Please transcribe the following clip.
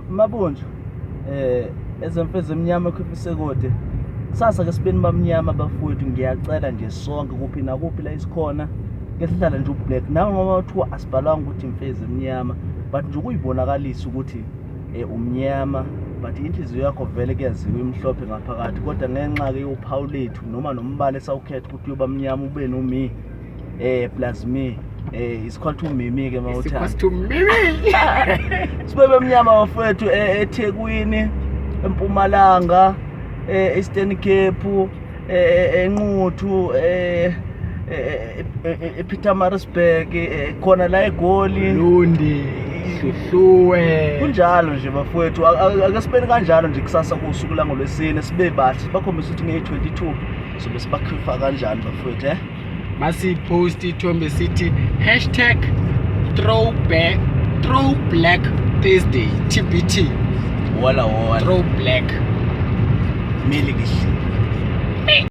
Mabunju ezemfezi emnyama ekhufisekude kusasa ke sibeni bamnyama bafowethu ngiyacela nje sonke kuphi nakuphi la isikhona ke sihlala nje ublack nawe ngoba uthiwa asibhalwanga ukuthi imfezi emnyama but nje ukuyibonakalisa ukuthi umnyama but inhliziyo yakho vele kuyaziwa imhlophe ngaphakathi kodwa ngenxa ke yophawu lethu noma nombala esawukhetha ukuthi uyoba mnyama ube nomi plus me is called to mimi ke mawuthanda to mimi sibebe mnyama bafowethu eThekwini eMpumalanga Eastern Cape eNquthu ePietermaritzburg khona la eGoli Lundi Hluhluwe kunjalo nje bafowethu ake sibeni kanjalo nje kusasa kusuku la ngolwesine sibe bathi bakhombisa ukuthi nge22 sobe sibakhifa kanjani bafowethu masipost ithombe sithi #throwblack Thursday TBT wala throw black mili kihle